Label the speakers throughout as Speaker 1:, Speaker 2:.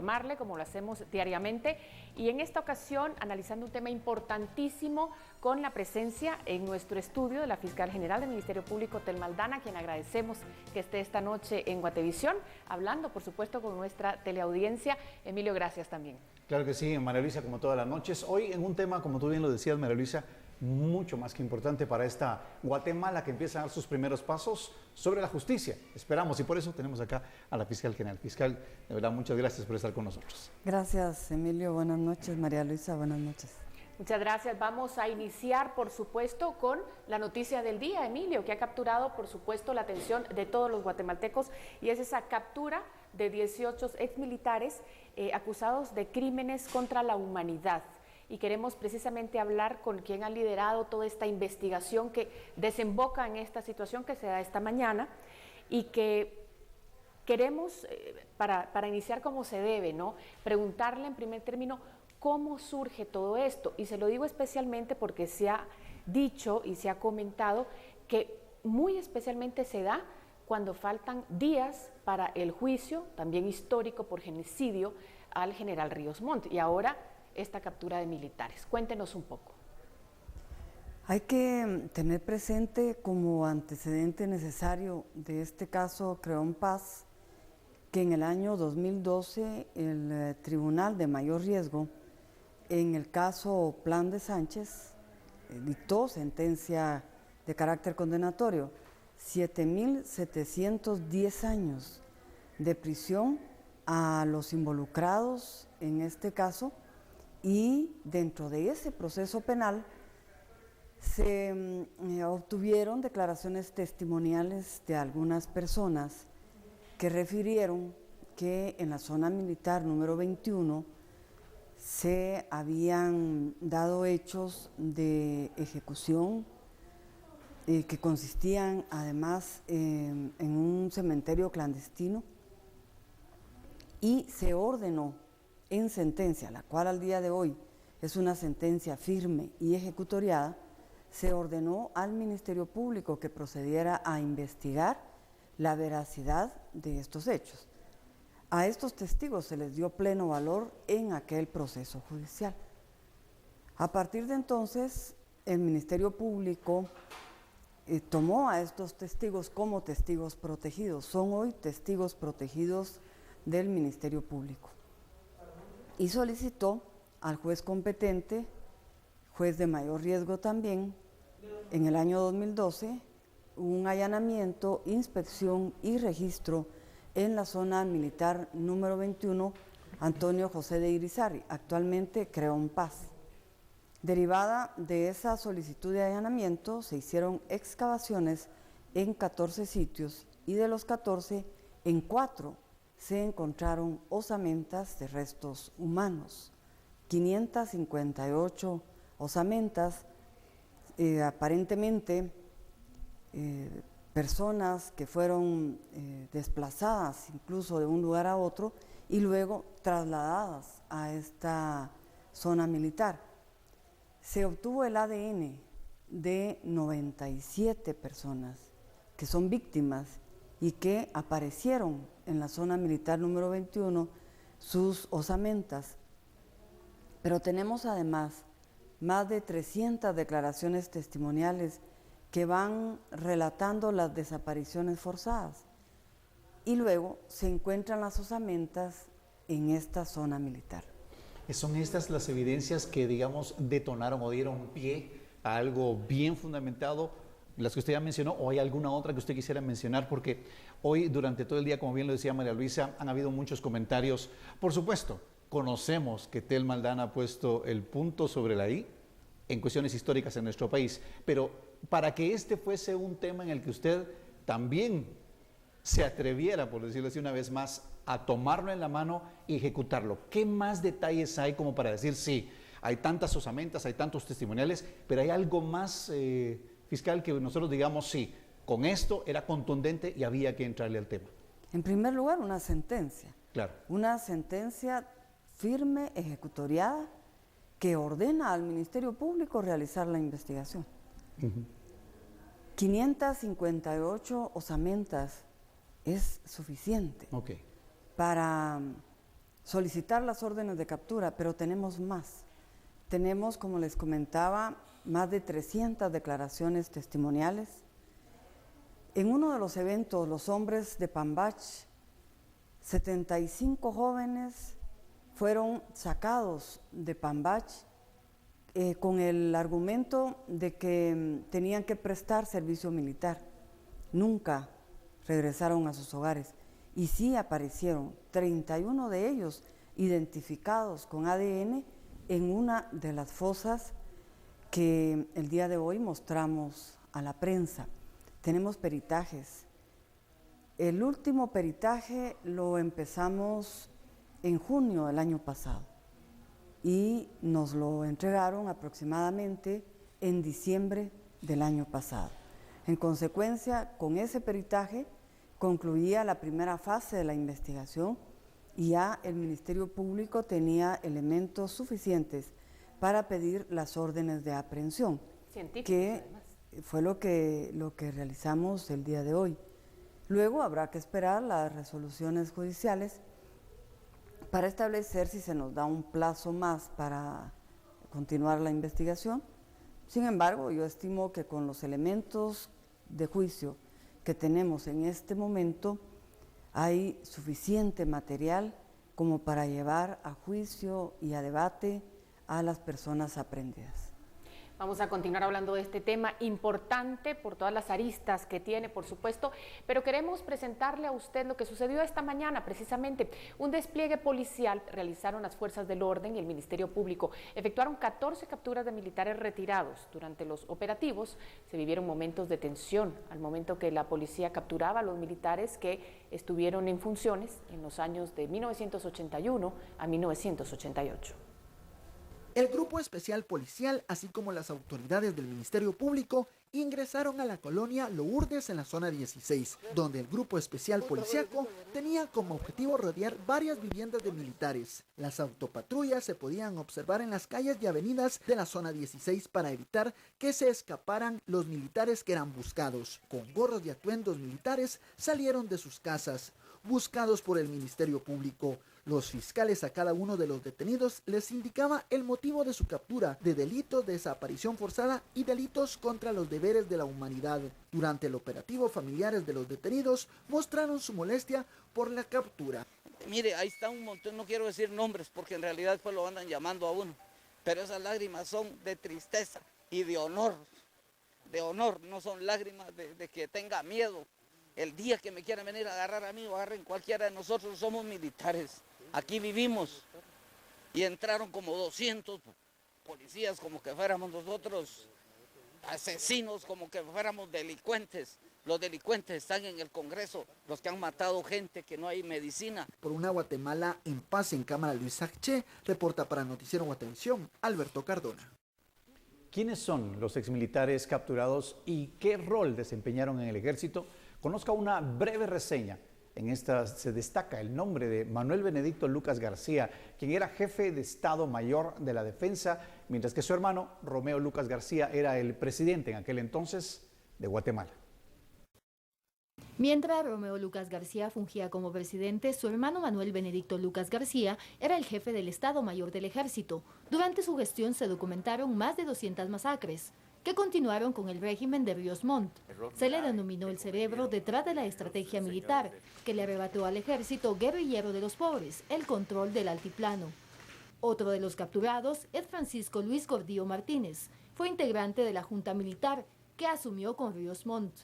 Speaker 1: informarle como lo hacemos diariamente, y en esta ocasión analizando un tema importantísimo con la presencia en nuestro estudio de la Fiscal General del Ministerio Público, Telma Aldana, a quien agradecemos que esté esta noche en Guatevisión, hablando por supuesto con nuestra teleaudiencia. Emilio, gracias también.
Speaker 2: Claro que sí, María Luisa, como todas las noches. Hoy en un tema, como tú bien lo decías, María Luisa, mucho más que importante para esta Guatemala que empieza a dar sus primeros pasos sobre la justicia. Esperamos, y por eso tenemos acá a la Fiscal General. Fiscal, de verdad, muchas gracias por estar con nosotros.
Speaker 3: Gracias, Emilio. Buenas noches. María Luisa, buenas noches.
Speaker 1: Muchas gracias. Vamos a iniciar, por supuesto, con la noticia del día, Emilio, que ha capturado, por supuesto, la atención de todos los guatemaltecos, y es esa captura de 18 exmilitares acusados de crímenes contra la humanidad. Y queremos precisamente hablar con quien ha liderado toda esta investigación que desemboca en esta situación que se da esta mañana, y que queremos, para iniciar como se debe, ¿no?, preguntarle en primer término cómo surge todo esto. Y se lo digo especialmente porque se ha dicho y se ha comentado que muy especialmente se da cuando faltan días para el juicio, también histórico por genocidio, al general Ríos Montt, y ahora esta captura de militares. Cuéntenos un poco.
Speaker 3: Hay que tener presente como antecedente necesario de este caso Creón Paz que en el año 2012 el Tribunal de Mayor Riesgo, en el caso Plan de Sánchez, dictó sentencia de carácter condenatorio, 7.710 años de prisión a los involucrados en este caso. Y dentro de ese proceso penal se obtuvieron declaraciones testimoniales de algunas personas que refirieron que en la zona militar número 21 se habían dado hechos de ejecución que consistían además en un cementerio clandestino, y se ordenó en sentencia, la cual al día de hoy es una sentencia firme y ejecutoriada, se ordenó al Ministerio Público que procediera a investigar la veracidad de estos hechos. A estos testigos se les dio pleno valor en aquel proceso judicial. A partir de entonces, el Ministerio Público tomó a estos testigos como testigos protegidos. Son hoy testigos protegidos del Ministerio Público. Y solicitó al juez competente, juez de mayor riesgo también, en el año 2012, un allanamiento, inspección y registro en la zona militar número 21, Antonio José de Irizarry, actualmente Creón Paz. Derivada de esa solicitud de allanamiento, se hicieron excavaciones en 14 sitios, y de los 14, en 4 se encontraron osamentas de restos humanos, 558 osamentas, aparentemente personas que fueron desplazadas incluso de un lugar a otro y luego trasladadas a esta zona militar. Se obtuvo el ADN de 97 personas que son víctimas y que aparecieron en la zona militar número 21 sus osamentas. Pero tenemos además más de 300 declaraciones testimoniales que van relatando las desapariciones forzadas, y luego se encuentran las osamentas en esta zona militar.
Speaker 2: ¿Son estas las evidencias que, digamos, detonaron o dieron pie a algo bien fundamentado, las que usted ya mencionó, o hay alguna otra que usted quisiera mencionar? Porque hoy, durante todo el día, como bien lo decía María Luisa, han habido muchos comentarios. Por supuesto, conocemos que Telma Aldana ha puesto el punto sobre la I en cuestiones históricas en nuestro país, pero para que este fuese un tema en el que usted también se atreviera, por decirlo así una vez más, a tomarlo en la mano y ejecutarlo, ¿qué más detalles hay como para decir, sí, hay tantas osamentas, hay tantos testimoniales, pero hay algo más, fiscal, que nosotros digamos, sí, con esto era contundente y había que entrarle al tema?
Speaker 3: En primer lugar, una sentencia.
Speaker 2: Claro.
Speaker 3: Una sentencia firme, ejecutoriada, que ordena al Ministerio Público realizar la investigación. 558 osamentas es suficiente para solicitar las órdenes de captura, pero tenemos más. Tenemos, como les comentaba, más de 300 declaraciones testimoniales. En uno de los eventos, los hombres de Pambach, 75 jóvenes fueron sacados de Pambach con el argumento de que tenían que prestar servicio militar. Nunca regresaron a sus hogares y sí aparecieron 31 de ellos identificados con ADN en una de las fosas que el día de hoy mostramos a la prensa. Tenemos peritajes. El último peritaje lo empezamos en junio del año pasado y nos lo entregaron aproximadamente en diciembre del año pasado. En consecuencia, con ese peritaje concluía la primera fase de la investigación y ya el Ministerio Público tenía elementos suficientes para pedir las órdenes de aprehensión, que fue lo que realizamos el día de hoy. Luego habrá que esperar las resoluciones judiciales para establecer si se nos da un plazo más para continuar la investigación. Sin embargo, yo estimo que con los elementos de juicio que tenemos en este momento, hay suficiente material como para llevar a juicio y a debate a las personas aprehendidas.
Speaker 1: Vamos a continuar hablando de este tema importante por todas las aristas que tiene, por supuesto, pero queremos presentarle a usted lo que sucedió esta mañana, precisamente. Un despliegue policial realizaron las fuerzas del orden y el Ministerio Público. Efectuaron 14 capturas de militares retirados. Durante los operativos se vivieron momentos de tensión al momento que la policía capturaba a los militares que estuvieron en funciones en los años de 1981 a 1988.
Speaker 4: El Grupo Especial Policial, así como las autoridades del Ministerio Público, ingresaron a la colonia Lourdes en la zona 16, donde el Grupo Especial Policiaco tenía como objetivo rodear varias viviendas de militares. Las autopatrullas se podían observar en las calles y avenidas de la zona 16 para evitar que se escaparan los militares que eran buscados. Con gorros y atuendos militares salieron de sus casas, buscados por el Ministerio Público. Los fiscales a cada uno de los detenidos les indicaba el motivo de su captura, de delitos de desaparición forzada y delitos contra los deberes de la humanidad. Durante el operativo, familiares de los detenidos mostraron su molestia por la captura.
Speaker 5: Mire, ahí está un montón, no quiero decir nombres porque en realidad después lo andan llamando a uno, pero esas lágrimas son de tristeza y de honor, no son lágrimas de que tenga miedo. El día que me quieran venir a agarrar a mí o agarren cualquiera de nosotros, somos militares. Aquí vivimos y entraron como 200 policías como que fuéramos nosotros asesinos, como que fuéramos delincuentes. Los delincuentes están en el Congreso, los que han matado gente, que no hay medicina.
Speaker 4: Por una Guatemala en paz, en cámara, Luis H. reporta para Noticiero Guatemala, Alberto Cardona.
Speaker 2: ¿Quiénes son los exmilitares capturados y qué rol desempeñaron en el ejército? Conozca una breve reseña. En esta se destaca el nombre de Manuel Benedicto Lucas García, quien era jefe de Estado Mayor de la Defensa, mientras que su hermano Romeo Lucas García era el presidente en aquel entonces de Guatemala.
Speaker 6: Mientras Romeo Lucas García fungía como presidente, su hermano Manuel Benedicto Lucas García era el jefe del Estado Mayor del Ejército. Durante su gestión se documentaron más de 200 masacres, que continuaron con el régimen de Ríos Montt. Se le denominó el cerebro detrás de la estrategia militar, que le arrebató al ejército guerrillero de los pobres el control del altiplano. Otro de los capturados es Francisco Luis Gordillo Martínez. Fue integrante de la Junta Militar, que asumió con Ríos Montt.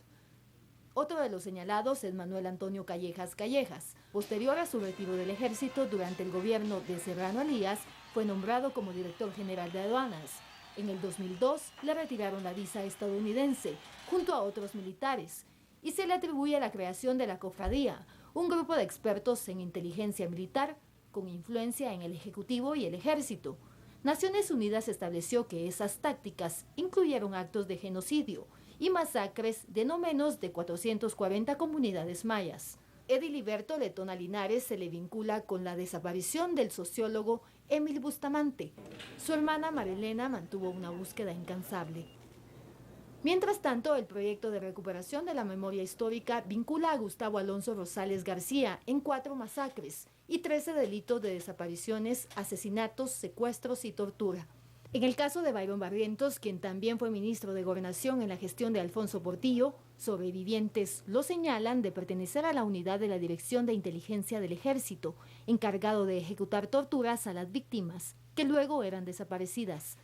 Speaker 6: Otro de los señalados es Manuel Antonio Callejas Callejas. Posterior a su retiro del ejército durante el gobierno de Serrano Elías, fue nombrado como director general de aduanas. En el 2002 le retiraron la visa estadounidense junto a otros militares y se le atribuye la creación de la Cofradía, un grupo de expertos en inteligencia militar con influencia en el Ejecutivo y el Ejército. Naciones Unidas estableció que esas tácticas incluyeron actos de genocidio y masacres de no menos de 440 comunidades mayas. Ediliberto Letona Linares se le vincula con la desaparición del sociólogo Emil Bustamante. Su hermana Marilena mantuvo una búsqueda incansable. Mientras tanto, el proyecto de recuperación de la memoria histórica vincula a Gustavo Alonso Rosales García en 4 masacres y 13 delitos de desapariciones, asesinatos, secuestros y tortura. En el caso de Byron Barrientos, quien también fue ministro de Gobernación en la gestión de Alfonso Portillo, sobrevivientes lo señalan de pertenecer a la unidad de la Dirección de Inteligencia del Ejército, encargado de ejecutar torturas a las víctimas, que luego eran desaparecidas.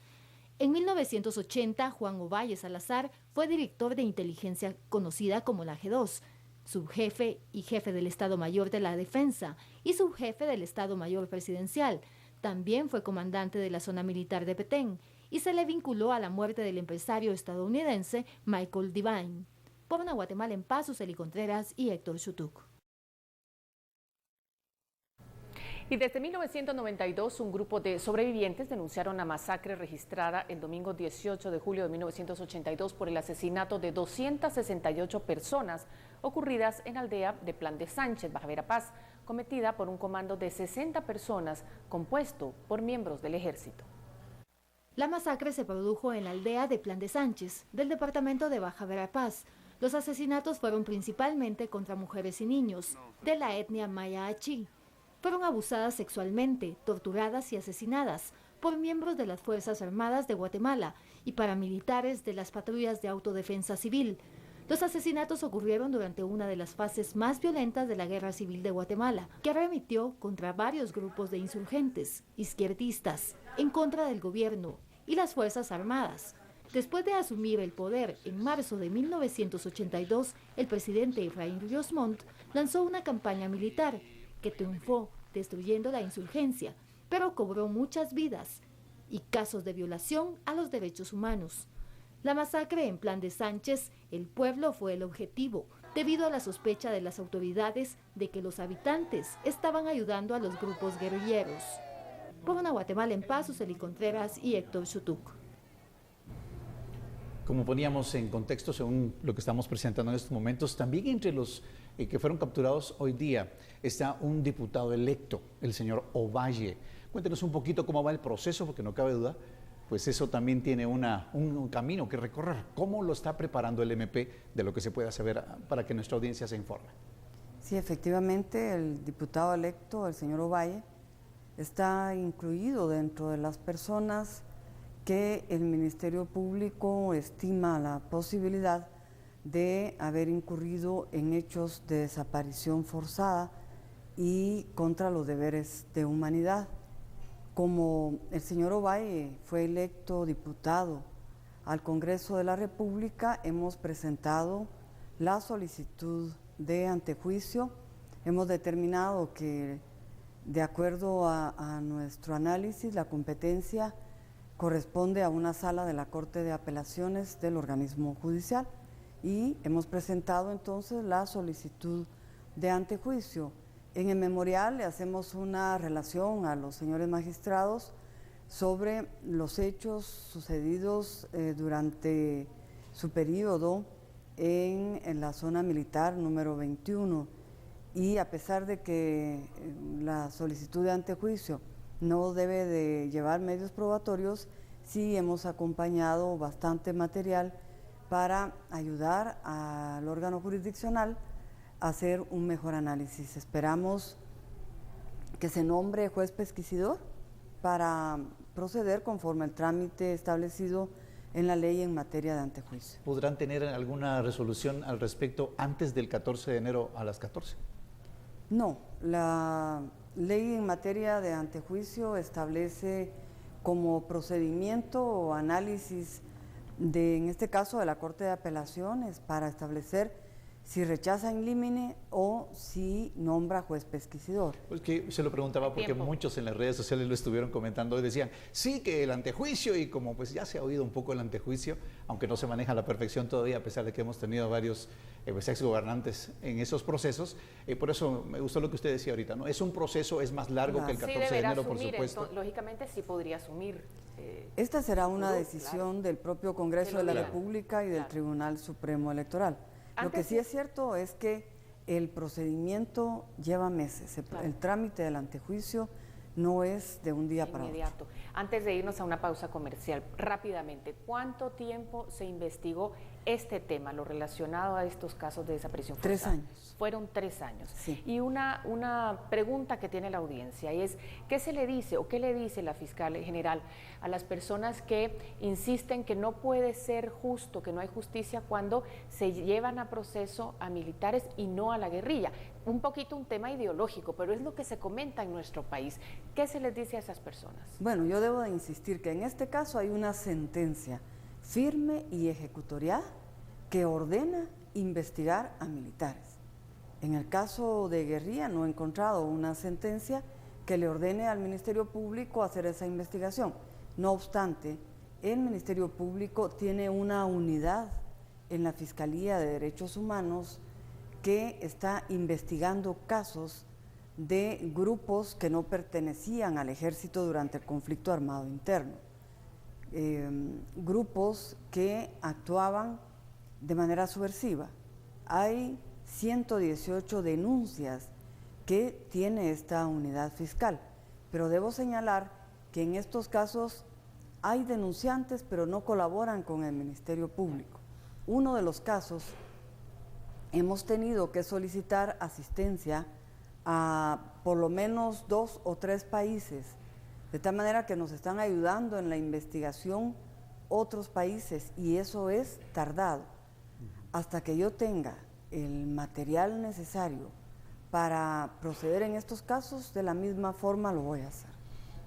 Speaker 6: En 1980, Juan Ovalle Salazar fue director de inteligencia conocida como la G2, subjefe y jefe del Estado Mayor de la Defensa y subjefe del Estado Mayor Presidencial. También fue comandante de la zona militar de Petén y se le vinculó a la muerte del empresario estadounidense Michael Devine. Por una Guatemala en paz, Suseli Contreras y Héctor Chutuc.
Speaker 1: Y desde 1992, un grupo de sobrevivientes denunciaron la masacre registrada el domingo 18 de julio de 1982 por el asesinato de 268 personas ocurridas en la aldea de Plan de Sánchez, Baja Verapaz, cometida por un comando de 60 personas compuesto por miembros del ejército.
Speaker 6: La masacre se produjo en la aldea de Plan de Sánchez, del departamento de Baja Verapaz. Los asesinatos fueron principalmente contra mujeres y niños de la etnia maya achí. Fueron abusadas sexualmente, torturadas y asesinadas por miembros de las Fuerzas Armadas de Guatemala y paramilitares de las patrullas de autodefensa civil. Los asesinatos ocurrieron durante una de las fases más violentas de la Guerra Civil de Guatemala, que arremetió contra varios grupos de insurgentes, izquierdistas, en contra del gobierno y las Fuerzas Armadas. Después de asumir el poder en marzo de 1982, el presidente Efraín Ríos Montt lanzó una campaña militar que triunfó destruyendo la insurgencia, pero cobró muchas vidas y casos de violación a los derechos humanos. La masacre en Plan de Sánchez, el pueblo fue el objetivo, debido a la sospecha de las autoridades de que los habitantes estaban ayudando a los grupos guerrilleros. Por una Guatemala en paz, Suseli Contreras y Héctor Chutuc.
Speaker 2: Como poníamos en contexto, según lo que estamos presentando en estos momentos, también entre los que fueron capturados hoy día está un diputado electo, el señor Ovalle. Cuéntenos un poquito cómo va el proceso, porque no cabe duda, pues eso también tiene un camino que recorrer. ¿Cómo lo está preparando el MP de lo que se pueda saber para que nuestra audiencia se informe?
Speaker 3: Sí, efectivamente, el diputado electo, el señor Ovalle, está incluido dentro de las personas que el Ministerio Público estima la posibilidad de haber incurrido en hechos de desaparición forzada y contra los deberes de humanidad. Como el señor Ovalle fue electo diputado al Congreso de la República, hemos presentado la solicitud de antejuicio. Hemos determinado que, de acuerdo a nuestro análisis, la competencia corresponde a una sala de la Corte de Apelaciones del organismo judicial y hemos presentado entonces la solicitud de antejuicio. En el memorial le hacemos una relación a los señores magistrados sobre los hechos sucedidos durante su periodo en la zona militar número 21 y a pesar de que la solicitud de antejuicio no debe de llevar medios probatorios, sí hemos acompañado bastante material para ayudar al órgano jurisdiccional a hacer un mejor análisis. Esperamos que se nombre juez pesquisidor para proceder conforme al trámite establecido en la ley en materia de antejuicio.
Speaker 2: ¿Podrán tener alguna resolución al respecto antes del 14 de enero a las 14?
Speaker 3: No, la ley en materia de antejuicio establece como procedimiento o análisis en este caso de la Corte de Apelaciones para establecer si rechaza in limine o si nombra juez pesquisidor.
Speaker 2: Pues que se lo preguntaba porque muchos en las redes sociales lo estuvieron comentando y decían, sí, que el antejuicio, y como pues ya se ha oído un poco el antejuicio, aunque no se maneja a la perfección todavía, a pesar de que hemos tenido varios exgobernantes en esos procesos, por eso me gustó lo que usted decía ahorita, ¿no? Es un proceso, es más largo que el 14 de enero, por supuesto.
Speaker 1: Lógicamente sí podría asumir.
Speaker 3: Esta será una decisión del propio Congreso de la República y del Tribunal Supremo Electoral. Lo que sí es cierto es que el procedimiento lleva meses, el trámite del antejuicio no es de un día para otro.
Speaker 1: Antes de irnos a una pausa comercial, rápidamente, ¿cuánto tiempo se investigó este tema, lo relacionado a estos casos de desaparición forzada?
Speaker 3: 3 años.
Speaker 1: Fueron 3 años.
Speaker 3: Sí.
Speaker 1: Y una pregunta que tiene la audiencia es, ¿qué se le dice o qué le dice la fiscal general a las personas que insisten que no puede ser justo, que no hay justicia cuando se llevan a proceso a militares y no a la guerrilla? Un poquito un tema ideológico, pero es lo que se comenta en nuestro país. ¿Qué se les dice a esas personas?
Speaker 3: Bueno, yo debo de insistir que en este caso hay una sentencia firme y ejecutorial que ordena investigar a militares. En el caso de guerrilla no he encontrado una sentencia que le ordene al Ministerio Público hacer esa investigación. No obstante, el Ministerio Público tiene una unidad en la Fiscalía de Derechos Humanos que está investigando casos de grupos que no pertenecían al ejército durante el conflicto armado interno. Grupos que actuaban de manera subversiva. Hay 118 denuncias que tiene esta unidad fiscal, pero debo señalar que en estos casos hay denunciantes, pero no colaboran con el Ministerio Público. Uno de los casos hemos tenido que solicitar asistencia a por lo menos 2 o 3 países, de tal manera que nos están ayudando en la investigación otros países, y eso es tardado. Hasta que yo tenga el material necesario para proceder en estos casos, de la misma forma lo voy a hacer.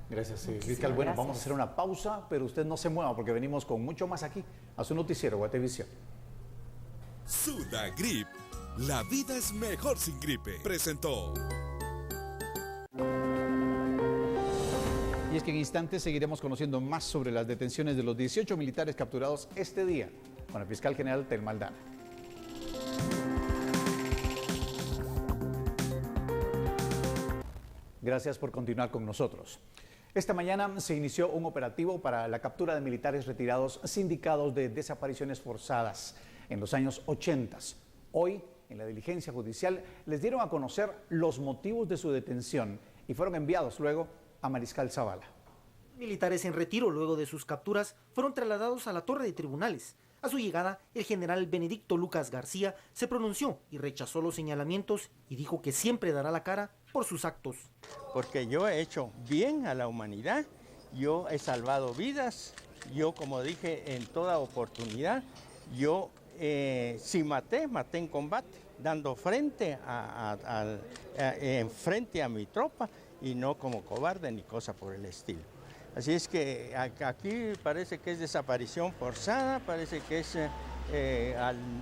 Speaker 2: Gracias, fiscal. Bueno, vamos a hacer una pausa, pero usted no se mueva porque venimos con mucho más aquí a su noticiero Guatevisión.
Speaker 7: Sudagrip, la vida es mejor sin gripe, presentó.
Speaker 2: Y es que en instantes seguiremos conociendo más sobre las detenciones de los 18 militares capturados este día con el fiscal general Telma Aldana. Gracias por continuar con nosotros. Esta mañana se inició un operativo para la captura de militares retirados sindicados de desapariciones forzadas en los años 80. Hoy, en la diligencia judicial, les dieron a conocer los motivos de su detención y fueron enviados luego a Mariscal Zavala.
Speaker 8: Militares en retiro luego de sus capturas fueron trasladados a la torre de tribunales. A su llegada, el general Benedicto Lucas García se pronunció y rechazó los señalamientos y dijo que siempre dará la cara por sus actos.
Speaker 9: Porque yo he hecho bien a la humanidad, yo he salvado vidas, yo, como dije en toda oportunidad, yo si maté en combate, dando frente frente a mi tropa y no como cobarde ni cosa por el estilo. Así es que aquí parece que es desaparición forzada, parece que es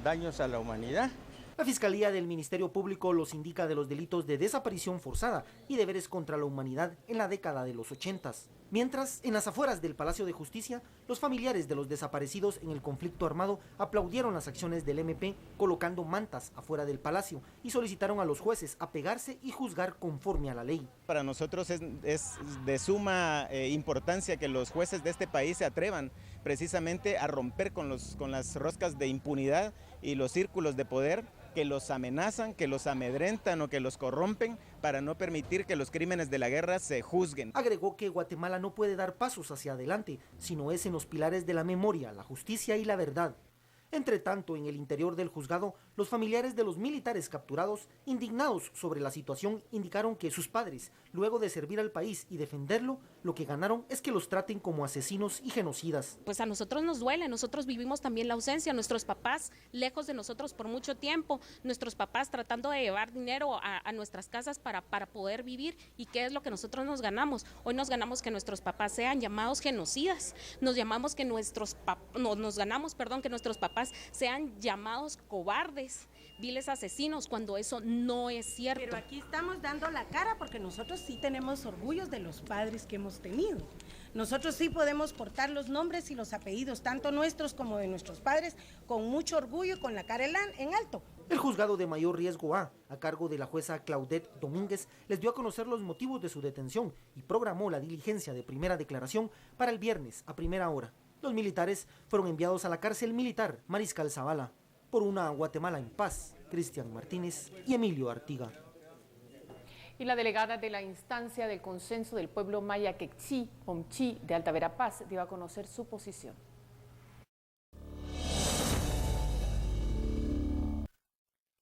Speaker 9: daños a la humanidad.
Speaker 8: La Fiscalía del Ministerio Público los indica de los delitos de desaparición forzada y deberes contra la humanidad en la década de los 80. Mientras, en las afueras del Palacio de Justicia, los familiares de los desaparecidos en el conflicto armado aplaudieron las acciones del MP colocando mantas afuera del palacio y solicitaron a los jueces apegarse y juzgar conforme a la ley.
Speaker 10: Para nosotros es de suma importancia que los jueces de este país se atrevan precisamente a romper con las roscas de impunidad y los círculos de poder que los amenazan, que los amedrentan o que los corrompen para no permitir que los crímenes de la guerra se juzguen.
Speaker 8: Agregó que Guatemala no puede dar pasos hacia adelante, sino es en los pilares de la memoria, la justicia y la verdad. Entre tanto, en el interior del juzgado, los familiares de los militares capturados, indignados sobre la situación, indicaron que sus padres, luego de servir al país y defenderlo, lo que ganaron es que los traten como asesinos y genocidas.
Speaker 11: Pues a nosotros nos duele, nosotros vivimos también la ausencia, nuestros papás lejos de nosotros por mucho tiempo, nuestros papás tratando de llevar dinero a nuestras casas para poder vivir. ¿Y qué es lo que nosotros nos ganamos? Hoy nos ganamos que nuestros papás sean llamados genocidas, nos ganamos que nuestros papás sean llamados cobardes, viles asesinos, cuando eso no es cierto.
Speaker 12: Pero aquí estamos dando la cara porque nosotros sí tenemos orgullos de los padres que hemos tenido. Nosotros sí podemos portar los nombres y los apellidos, tanto nuestros como de nuestros padres, con mucho orgullo y con la cara en alto.
Speaker 8: El juzgado de mayor riesgo A cargo de la jueza Claudette Domínguez, les dio a conocer los motivos de su detención y programó la diligencia de primera declaración para el viernes a primera hora. Los militares fueron enviados a la cárcel militar Mariscal Zavala. Por una Guatemala en paz, Cristian Martínez y Emilio Artiga.
Speaker 1: Y la delegada de la instancia del consenso del pueblo maya Quechí, Omchí, de Alta Verapaz, dio a conocer su posición.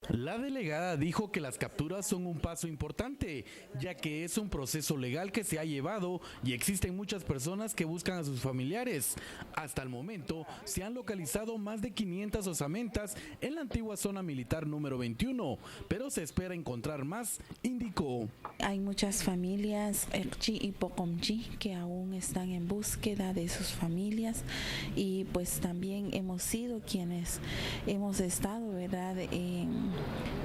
Speaker 13: La delegada dijo que las capturas son un paso importante, ya que es un proceso legal que se ha llevado y existen muchas personas que buscan a sus familiares. Hasta el momento se han localizado más de 500 osamentas en la antigua zona militar número 21, pero se espera encontrar más, indicó.
Speaker 14: Hay muchas familias, Erchi y Pocomchi, que aún están en búsqueda de sus familias, y pues también hemos sido quienes hemos estado, ¿verdad?,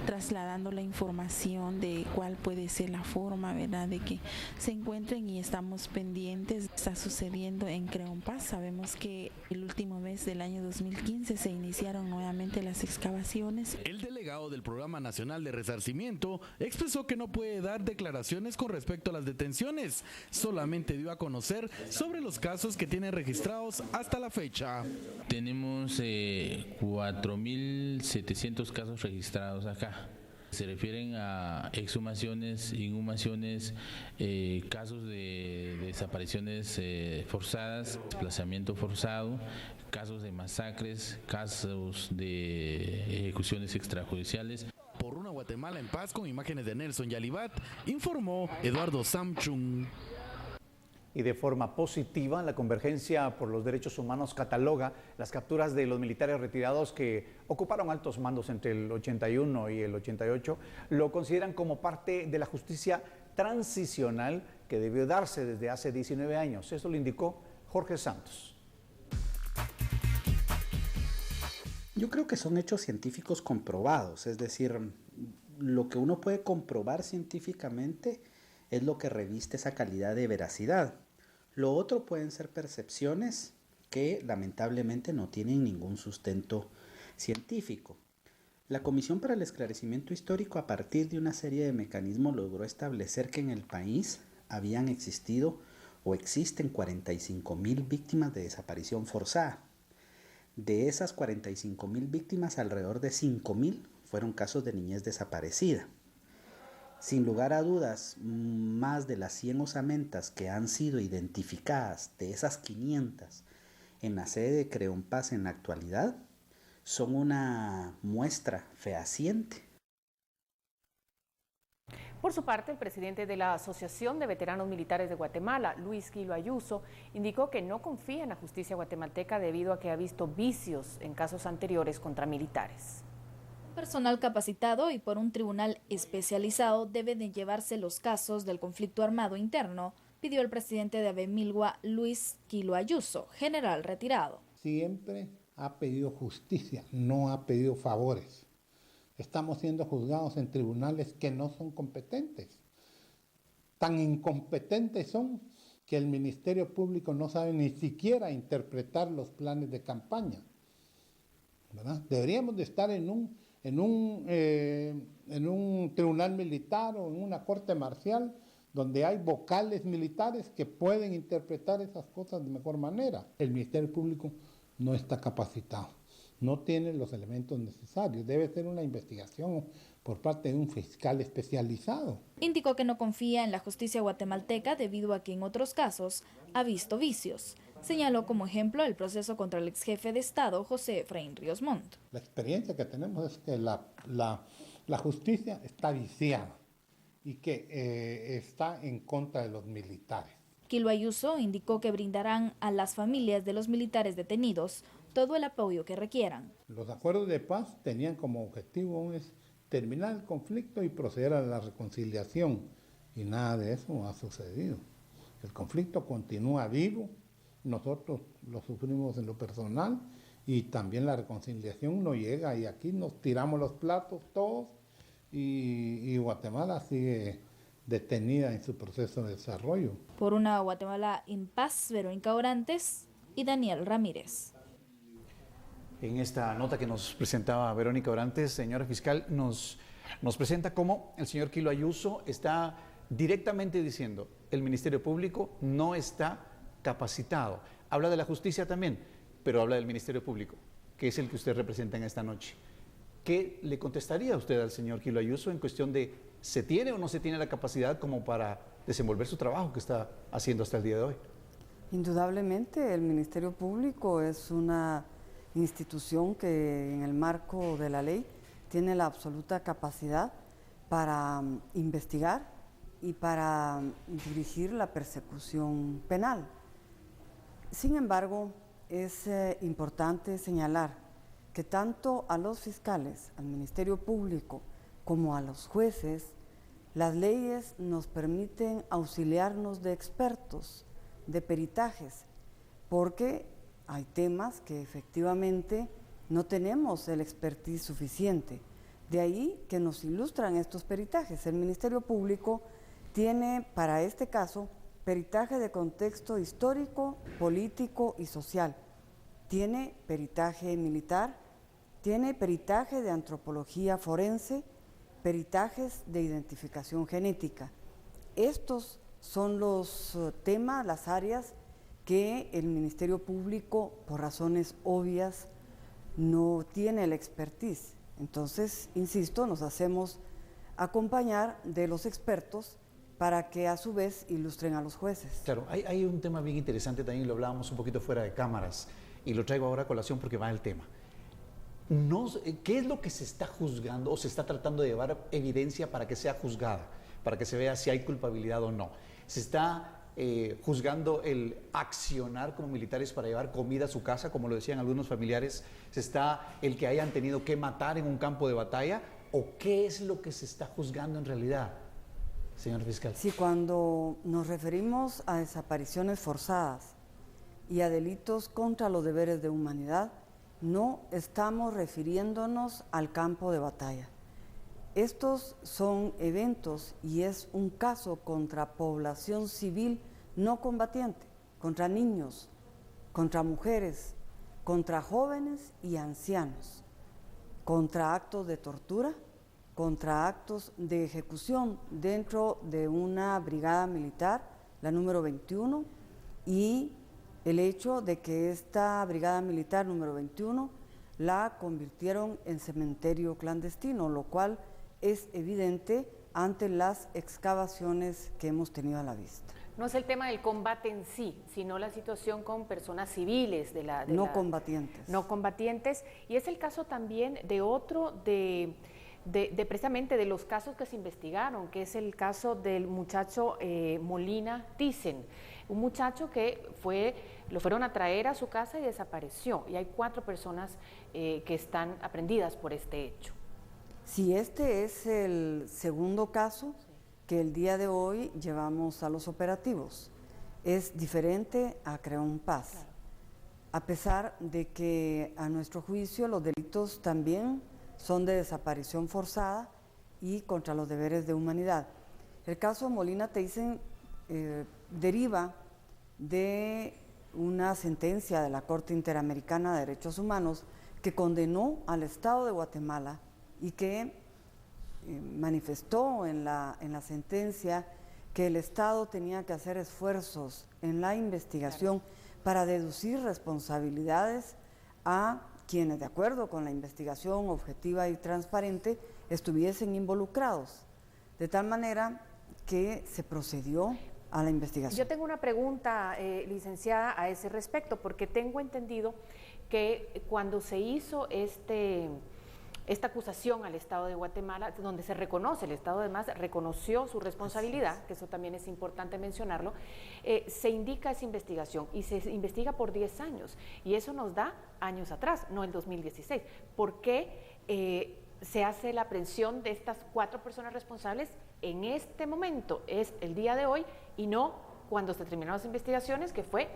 Speaker 14: trasladando la información de cuál puede ser la forma, ¿verdad?, de que se encuentren, y estamos pendientes. Está sucediendo en Creompás. Sabemos que el último mes del año 2015 se iniciaron nuevamente las excavaciones.
Speaker 13: El delegado del Programa Nacional de Resarcimiento expresó que no puede dar declaraciones con respecto a las detenciones, solamente dio a conocer sobre los casos que tienen registrados hasta la fecha.
Speaker 15: Tenemos 4.700 casos registrados acá. Se refieren a exhumaciones, inhumaciones, casos de desapariciones forzadas, desplazamiento forzado, casos de masacres, casos de ejecuciones extrajudiciales.
Speaker 13: Por una Guatemala en paz, con imágenes de Nelson Yalibat, informó Eduardo Samchung.
Speaker 2: Y de forma positiva, la Convergencia por los Derechos Humanos cataloga las capturas de los militares retirados que ocuparon altos mandos entre el 81 y el 88. Lo consideran como parte de la justicia transicional que debió darse desde hace 19 años. Eso lo indicó Jorge Santos.
Speaker 16: Yo creo que son hechos científicos comprobados, es decir, lo que uno puede comprobar científicamente es lo que reviste esa calidad de veracidad. Lo otro pueden ser percepciones que lamentablemente no tienen ningún sustento científico. La Comisión para el Esclarecimiento Histórico, a partir de una serie de mecanismos, logró establecer que en el país habían existido o existen 45.000 víctimas de desaparición forzada. De esas 45.000 víctimas, alrededor de 5.000 fueron casos de niñez desaparecida. Sin lugar a dudas, más de las 100 osamentas que han sido identificadas de esas 500 en la sede de Creompás en la actualidad son una muestra fehaciente.
Speaker 1: Por su parte, el presidente de la Asociación de Veteranos Militares de Guatemala, Luis Quilo Ayuso, indicó que no confía en la justicia guatemalteca debido a que ha visto vicios en casos anteriores contra militares.
Speaker 17: Personal capacitado y por un tribunal especializado deben de llevarse los casos del conflicto armado interno, pidió el presidente de Avemilgua, Luis Quilo Ayuso, general retirado.
Speaker 18: Siempre ha pedido justicia, no ha pedido favores. Estamos siendo juzgados en tribunales que no son competentes. Tan incompetentes son que el Ministerio Público no sabe ni siquiera interpretar los planes de campaña, ¿verdad? Deberíamos de estar en un tribunal militar o en una corte marcial donde hay vocales militares que pueden interpretar esas cosas de mejor manera. El Ministerio Público no está capacitado, no tiene los elementos necesarios. Debe ser una investigación por parte de un fiscal especializado.
Speaker 17: Indicó que no confía en la justicia guatemalteca debido a que en otros casos ha visto vicios. Señaló como ejemplo el proceso contra el exjefe de Estado, José Efraín Ríos Montt.
Speaker 18: La experiencia que tenemos es que la justicia está viciada y que está en contra de los militares.
Speaker 17: Quilo Ayuso indicó que brindarán a las familias de los militares detenidos todo el apoyo que requieran.
Speaker 18: Los acuerdos de paz tenían como objetivo terminar el conflicto y proceder a la reconciliación, y nada de eso ha sucedido. El conflicto continúa vivo. Nosotros lo sufrimos en lo personal y también la reconciliación no llega, y aquí nos tiramos los platos todos y Guatemala sigue detenida en su proceso de desarrollo.
Speaker 17: Por una Guatemala en paz, Verónica Orantes y Daniel Ramírez.
Speaker 2: En esta nota que nos presentaba Verónica Orantes, señora fiscal, nos presenta cómo el señor Quilo Ayuso está directamente diciendo el Ministerio Público no está capacitado. Habla de la justicia también, pero habla del Ministerio Público, que es el que usted representa en esta noche. ¿Qué le contestaría usted al señor Quilo Ayuso en cuestión de se tiene o no se tiene la capacidad como para desenvolver su trabajo que está haciendo hasta el día de hoy?
Speaker 3: Indudablemente el Ministerio Público es una institución que en el marco de la ley tiene la absoluta capacidad para investigar y para dirigir la persecución penal. Sin embargo, es importante señalar que tanto a los fiscales, al Ministerio Público, como a los jueces, las leyes nos permiten auxiliarnos de expertos, de peritajes, porque hay temas que efectivamente no tenemos el expertise suficiente. De ahí que nos ilustran estos peritajes. El Ministerio Público tiene para este caso peritaje de contexto histórico, político y social. Tiene peritaje militar, tiene peritaje de antropología forense, peritajes de identificación genética. Estos son los temas, las áreas que el Ministerio Público, por razones obvias, no tiene el expertise. Entonces, insisto, nos hacemos acompañar de los expertos para que a su vez ilustren a los jueces.
Speaker 2: Claro, hay un tema bien interesante también, lo hablábamos un poquito fuera de cámaras, y lo traigo ahora a colación porque va el tema. ¿Qué es lo que se está juzgando o se está tratando de llevar evidencia para que sea juzgada, para que se vea si hay culpabilidad o no? ¿Se está juzgando el accionar como militares para llevar comida a su casa, como lo decían algunos familiares? ¿Se está el que hayan tenido que matar en un campo de batalla? ¿O qué es lo que se está juzgando en realidad, señor fiscal?
Speaker 3: Sí, cuando nos referimos a desapariciones forzadas y a delitos contra los deberes de humanidad, no estamos refiriéndonos al campo de batalla. Estos son eventos y es un caso contra población civil no combatiente, contra niños, contra mujeres, contra jóvenes y ancianos, contra actos de tortura, contra actos de ejecución dentro de una brigada militar, la número 21, y el hecho de que esta brigada militar número 21 la convirtieron en cementerio clandestino, lo cual es evidente ante las excavaciones que hemos tenido a la vista.
Speaker 1: No es el tema del combate en sí, sino la situación con personas civiles
Speaker 3: combatientes.
Speaker 1: No combatientes, y es el caso también de otro de precisamente de los casos que se investigaron, que es el caso del muchacho Molina Thyssen, un muchacho que lo fueron a traer a su casa y desapareció, y hay 4 personas que están aprehendidas por este hecho.
Speaker 3: Sí, este es el segundo caso que el día de hoy llevamos a los operativos. Es diferente a Creón Paz, claro, a pesar de que a nuestro juicio los delitos también son de desaparición forzada y contra los deberes de humanidad. El caso Molina Thyssen deriva de una sentencia de la Corte Interamericana de Derechos Humanos que condenó al Estado de Guatemala y que manifestó en la sentencia que el Estado tenía que hacer esfuerzos en la investigación para deducir responsabilidades a quienes, de acuerdo con la investigación objetiva y transparente, estuviesen involucrados, de tal manera que se procedió a la investigación.
Speaker 1: Yo tengo una pregunta, licenciada, a ese respecto, porque tengo entendido que cuando se hizo esta acusación al Estado de Guatemala, donde se reconoce, el Estado además reconoció su responsabilidad, que eso también es importante mencionarlo, se indica esa investigación y se investiga por 10 años, y eso nos da años atrás, no el 2016. ¿Por qué se hace la aprehensión de estas 4 personas responsables en este momento, es el día de hoy, y no cuando se terminaron las investigaciones, que fue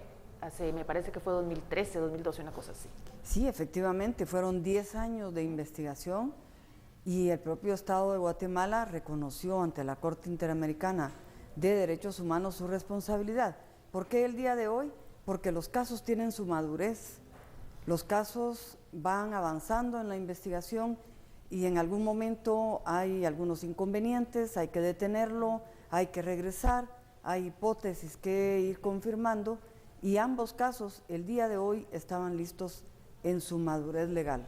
Speaker 1: me parece que fue 2013, 2012, una cosa así?
Speaker 3: Sí, efectivamente, fueron 10 años de investigación y el propio Estado de Guatemala reconoció ante la Corte Interamericana de Derechos Humanos su responsabilidad. ¿Por qué el día de hoy? Porque los casos tienen su madurez, los casos van avanzando en la investigación y en algún momento hay algunos inconvenientes, hay que detenerlo, hay que regresar, hay hipótesis que ir confirmando, y ambos casos el día de hoy estaban listos en su madurez legal.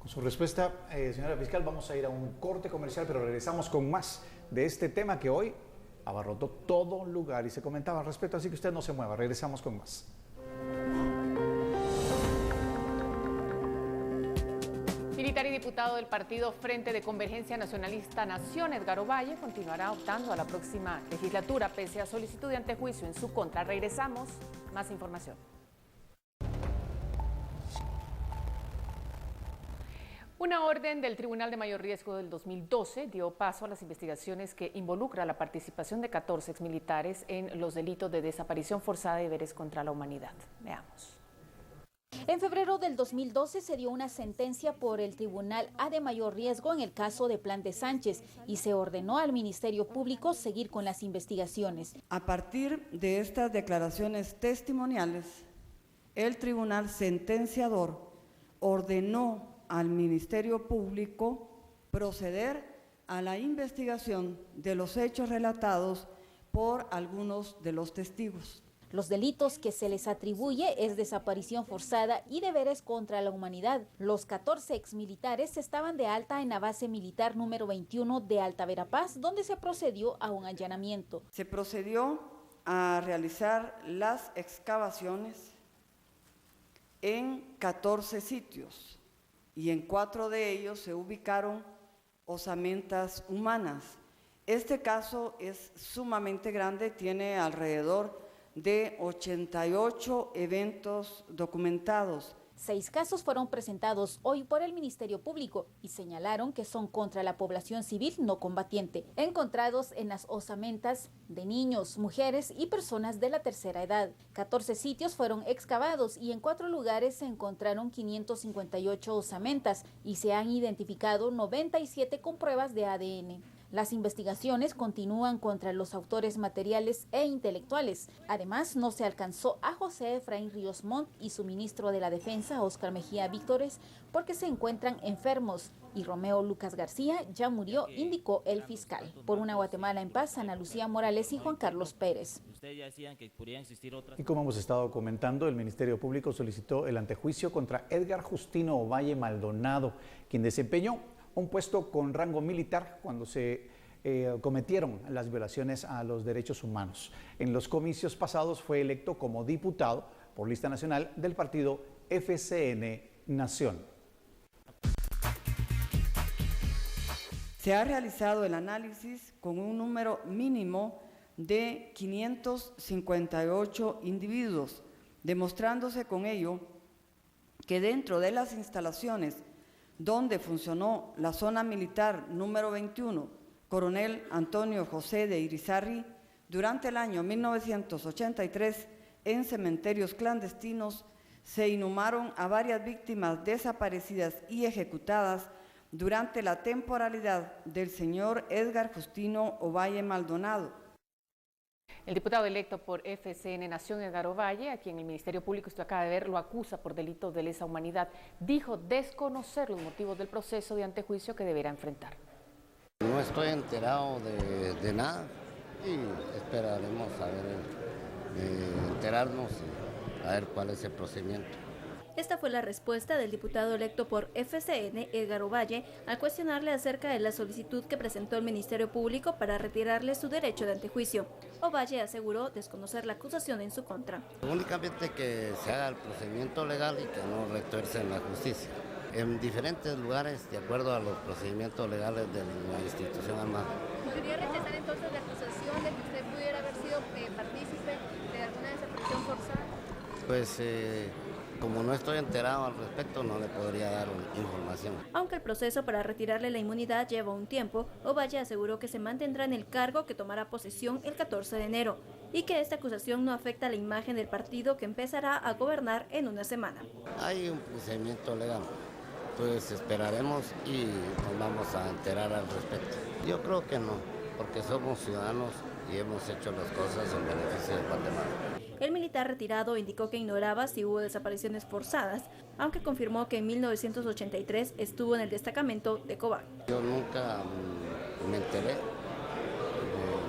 Speaker 2: Con su respuesta, señora fiscal, vamos a ir a un corte comercial, pero regresamos con más de este tema que hoy abarrotó todo lugar y se comentaba al respecto, así que usted no se mueva, regresamos con más.
Speaker 1: Militar y diputado del partido Frente de Convergencia Nacionalista Nación, Edgar Ovalle, continuará optando a la próxima legislatura pese a solicitud de antejuicio en su contra. Regresamos, más información. Una orden del Tribunal de Mayor Riesgo del 2012 dio paso a las investigaciones que involucra la participación de 14 exmilitares en los delitos de desaparición forzada y deberes contra la humanidad. Veamos.
Speaker 19: En febrero del 2012 se dio una sentencia por el Tribunal A de Mayor Riesgo en el caso de Plan de Sánchez y se ordenó al Ministerio Público seguir con las investigaciones.
Speaker 3: A partir de estas declaraciones testimoniales, el Tribunal Sentenciador ordenó al Ministerio Público proceder a la investigación de los hechos relatados por algunos de los testigos.
Speaker 19: Los delitos que se les atribuye es desaparición forzada y deberes contra la humanidad. Los 14 exmilitares estaban de alta en la base militar número 21 de Alta Verapaz, donde se procedió a un allanamiento.
Speaker 3: Se procedió a realizar las excavaciones en 14 sitios y en 4 de ellos se ubicaron osamentas humanas. Este caso es sumamente grande, tiene alrededor de 88 eventos documentados.
Speaker 19: 6 casos fueron presentados hoy por el Ministerio Público y señalaron que son contra la población civil no combatiente, encontrados en las osamentas de niños, mujeres y personas de la tercera edad. 14 sitios fueron excavados y en 4 lugares se encontraron 558 osamentas y se han identificado 97 con pruebas de ADN. Las investigaciones continúan contra los autores materiales e intelectuales. Además, no se alcanzó a José Efraín Ríos Montt y su ministro de la Defensa, Óscar Mejía Víctores, porque se encuentran enfermos. Y Romeo Lucas García ya murió, indicó el fiscal. Por una Guatemala en paz, Ana Lucía Morales y Juan Carlos Pérez.
Speaker 2: Y como hemos estado comentando, el Ministerio Público solicitó el antejuicio contra Edgar Justino Ovalle Maldonado, quien desempeñó un puesto con rango militar cuando se cometieron las violaciones a los derechos humanos. En los comicios pasados fue electo como diputado por lista nacional del partido FCN Nación.
Speaker 3: Se ha realizado el análisis con un número mínimo de 558 individuos, demostrándose con ello que dentro de las instalaciones donde funcionó la zona militar número 21, Coronel Antonio José de Irizarry, durante el año 1983, en cementerios clandestinos, se inhumaron a varias víctimas desaparecidas y ejecutadas durante la temporalidad del señor Edgar Justino Ovalle Maldonado.
Speaker 1: El diputado electo por FCN Nación, Edgar Ovalle, a quien el Ministerio Público, usted acaba de ver, lo acusa por delitos de lesa humanidad, dijo desconocer los motivos del proceso de antejuicio que deberá enfrentar.
Speaker 20: No estoy enterado de nada y esperaremos a ver, enterarnos y a ver cuál es el procedimiento.
Speaker 21: Esta fue la respuesta del diputado electo por FCN, Edgar Ovalle, al cuestionarle acerca de la solicitud que presentó el Ministerio Público para retirarle su derecho de antejuicio. Ovalle aseguró desconocer la acusación en su contra.
Speaker 20: Únicamente que se haga el procedimiento legal y que no retuerce en la justicia. En diferentes lugares, de acuerdo a los procedimientos legales de la institución armada.
Speaker 21: ¿Podría rechazar entonces la acusación de que usted pudiera haber sido partícipe de alguna desaparición forzada?
Speaker 20: Pues como no estoy enterado al respecto, no le podría dar información.
Speaker 21: Aunque el proceso para retirarle la inmunidad lleva un tiempo, Ovalle aseguró que se mantendrá en el cargo que tomará posesión el 14 de enero y que esta acusación no afecta la imagen del partido que empezará a gobernar en una semana.
Speaker 20: Hay un procedimiento legal, pues esperaremos y nos vamos a enterar al respecto. Yo creo que no, porque somos ciudadanos y hemos hecho las cosas en beneficio de Guatemala.
Speaker 21: El militar retirado indicó que ignoraba si hubo desapariciones forzadas, aunque confirmó que en 1983 estuvo en el destacamento de Cobán.
Speaker 20: Yo nunca me enteré de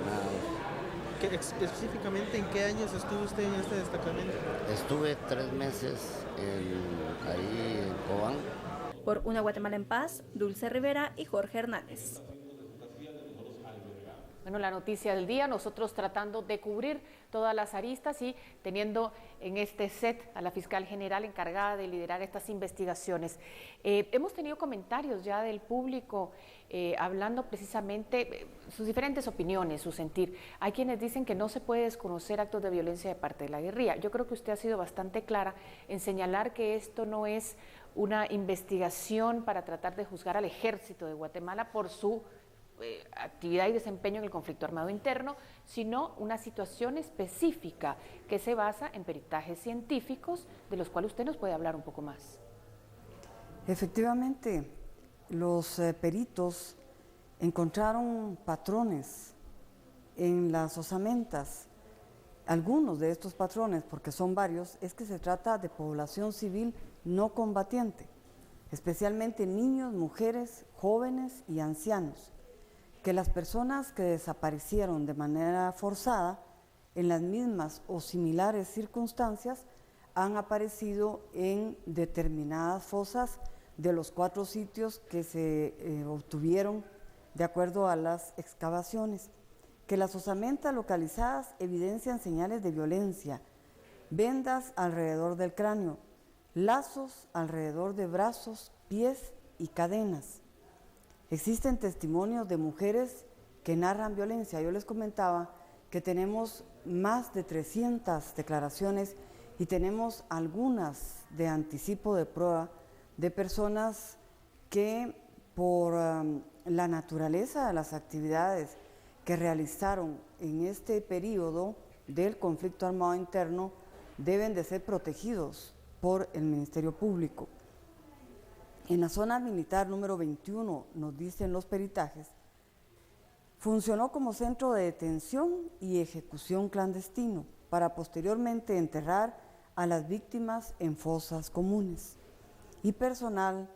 Speaker 20: nada.
Speaker 22: ¿Específicamente en qué años estuvo usted en este destacamento?
Speaker 20: Estuve 3 meses ahí en Cobán.
Speaker 21: Por una Guatemala en paz, Dulce Rivera y Jorge Hernández.
Speaker 1: Bueno, la noticia del día, nosotros tratando de cubrir todas las aristas y teniendo en este set a la fiscal general encargada de liderar estas investigaciones. Hemos tenido comentarios ya del público hablando precisamente sus diferentes opiniones, su sentir. Hay quienes dicen que no se puede desconocer actos de violencia de parte de la guerrilla. Yo creo que usted ha sido bastante clara en señalar que esto no es una investigación para tratar de juzgar al ejército de Guatemala por su actividad y desempeño en el conflicto armado interno, sino una situación específica que se basa en peritajes científicos, de los cuales usted nos puede hablar un poco más.
Speaker 3: Efectivamente, los peritos encontraron patrones en las osamentas. Algunos de estos patrones, porque son varios, es que se trata de población civil no combatiente, especialmente niños, mujeres, jóvenes y ancianos, que las personas que desaparecieron de manera forzada en las mismas o similares circunstancias han aparecido en determinadas fosas de los 4 sitios que se obtuvieron de acuerdo a las excavaciones, que las osamentas localizadas evidencian señales de violencia, vendas alrededor del cráneo, lazos alrededor de brazos, pies y cadenas. Existen testimonios de mujeres que narran violencia. Yo les comentaba que tenemos más de 300 declaraciones y tenemos algunas de anticipo de prueba de personas que por la naturaleza de las actividades que realizaron en este periodo del conflicto armado interno deben de ser protegidos por el Ministerio Público. En la zona militar número 21, nos dicen los peritajes, funcionó como centro de detención y ejecución clandestino para posteriormente enterrar a las víctimas en fosas comunes. Y personal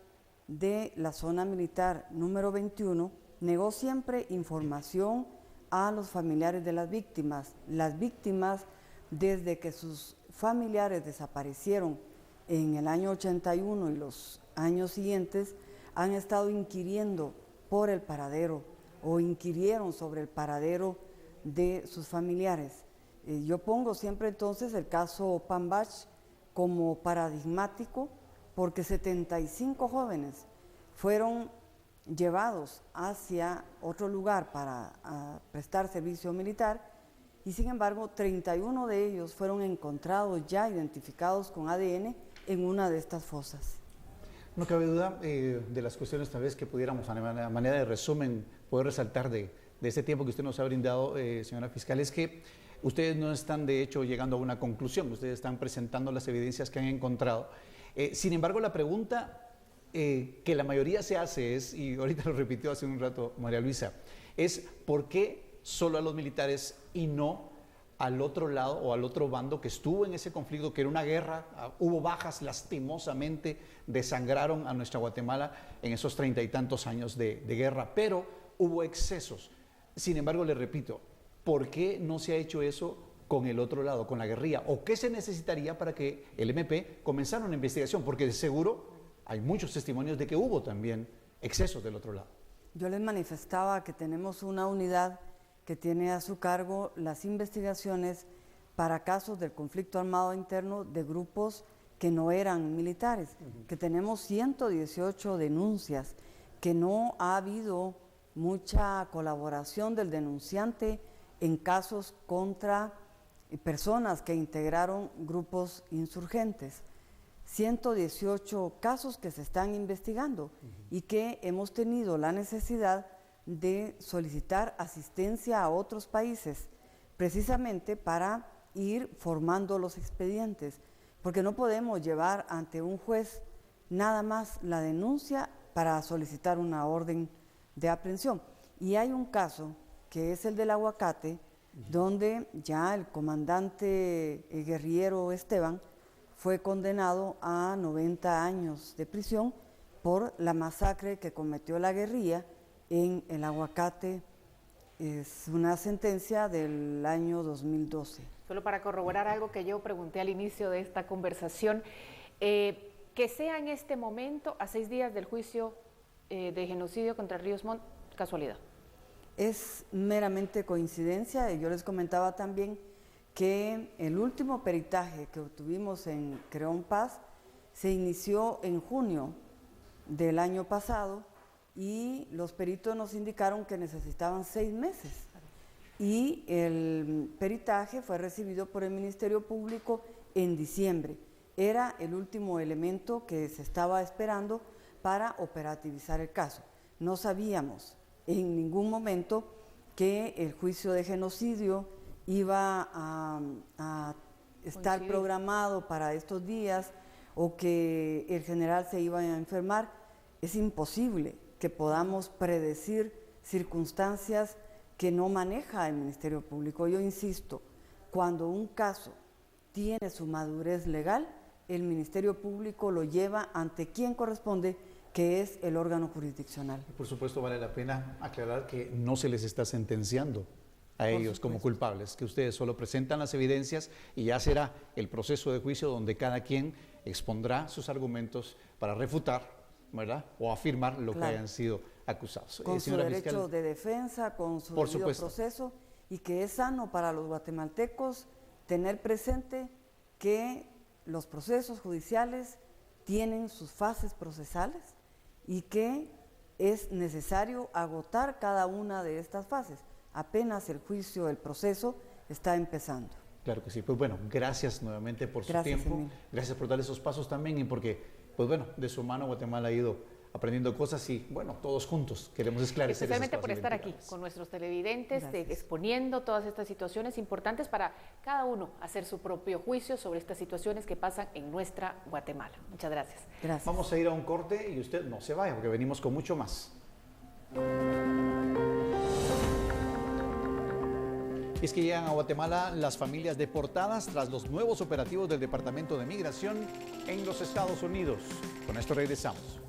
Speaker 3: de la zona militar número 21 negó siempre información a los familiares de las víctimas. Las víctimas, desde que sus familiares desaparecieron en el año 81 y los años siguientes, han estado inquiriendo por el paradero o inquirieron sobre el paradero de sus familiares. Yo pongo siempre entonces el caso Pambach como paradigmático porque 75 jóvenes fueron llevados hacia otro lugar para prestar servicio militar y sin embargo 31 de ellos fueron encontrados ya identificados con ADN en una de estas fosas.
Speaker 2: No cabe duda de las cuestiones tal vez que pudiéramos a manera de resumen poder resaltar de ese tiempo que usted nos ha brindado, señora fiscal, es que ustedes no están de hecho llegando a una conclusión, ustedes están presentando las evidencias que han encontrado. Sin embargo, la pregunta que la mayoría se hace es, y ahorita lo repitió hace un rato María Luisa, es ¿por qué solo a los militares y no al otro lado o al otro bando que estuvo en ese conflicto, que era una guerra, hubo bajas lastimosamente, desangraron a nuestra Guatemala en esos 30 y tantos años de guerra, pero hubo excesos? Sin embargo, le repito, ¿por qué no se ha hecho eso con el otro lado, con la guerrilla? ¿O qué se necesitaría para que el MP comenzara una investigación? Porque de seguro hay muchos testimonios de que hubo también excesos del otro lado.
Speaker 3: Yo les manifestaba que tenemos una unidad que tiene a su cargo las investigaciones para casos del conflicto armado interno de grupos que no eran militares, que tenemos 118 denuncias, que no ha habido mucha colaboración del denunciante en casos contra personas que integraron grupos insurgentes. 118 casos que se están investigando y que hemos tenido la necesidad de solicitar asistencia a otros países, precisamente para ir formando los expedientes, porque no podemos llevar ante un juez nada más la denuncia para solicitar una orden de aprehensión. Y hay un caso, que es el del Aguacate, donde ya el comandante guerrillero Esteban fue condenado a 90 años de prisión por la masacre que cometió la guerrilla en el Aguacate. Es una sentencia del año 2012.
Speaker 1: Solo para corroborar algo que yo pregunté al inicio de esta conversación, que sea en este momento, a 6 días del juicio de genocidio contra Ríos Montt, casualidad.
Speaker 3: es meramente coincidencia. Y yo les comentaba también que el último peritaje que obtuvimos en Creón Paz se inició en junio del año pasado y los peritos nos indicaron que necesitaban 6 meses. Y el peritaje fue recibido por el Ministerio Público en diciembre. Era el último elemento que se estaba esperando para operativizar el caso. No sabíamos en ningún momento que el juicio de genocidio iba a estar programado para estos días o que el general se iba a enfermar. Es imposible que podamos predecir circunstancias que no maneja el Ministerio Público. Yo insisto, cuando un caso tiene su madurez legal, el Ministerio Público lo lleva ante quien corresponde, que es el órgano jurisdiccional.
Speaker 2: Por supuesto, vale la pena aclarar que no se les está sentenciando a ellos como culpables, que ustedes solo presentan las evidencias y ya será el proceso de juicio donde cada quien expondrá sus argumentos para refutar, ¿verdad?, o afirmar lo que hayan sido acusados.
Speaker 3: Con su derecho de defensa, con su debido proceso, y que es sano para los guatemaltecos tener presente que los procesos judiciales tienen sus fases procesales y que es necesario agotar cada una de estas fases. Apenas el juicio, el proceso está empezando.
Speaker 2: Claro que sí. Pues bueno, gracias nuevamente por su tiempo. Emilio. Gracias por dar esos pasos también y porque, pues bueno, de su mano Guatemala ha ido aprendiendo cosas y bueno, todos juntos queremos esclarecer.
Speaker 1: Especialmente por estar aquí con nuestros televidentes, exponiendo todas estas situaciones importantes para cada uno hacer su propio juicio sobre estas situaciones que pasan en nuestra Guatemala. Muchas gracias.
Speaker 3: Gracias.
Speaker 2: Vamos a ir a un corte y usted no se vaya porque venimos con mucho más. Es que llegan a Guatemala las familias deportadas tras los nuevos operativos del Departamento de Migración en los Estados Unidos. Con esto regresamos.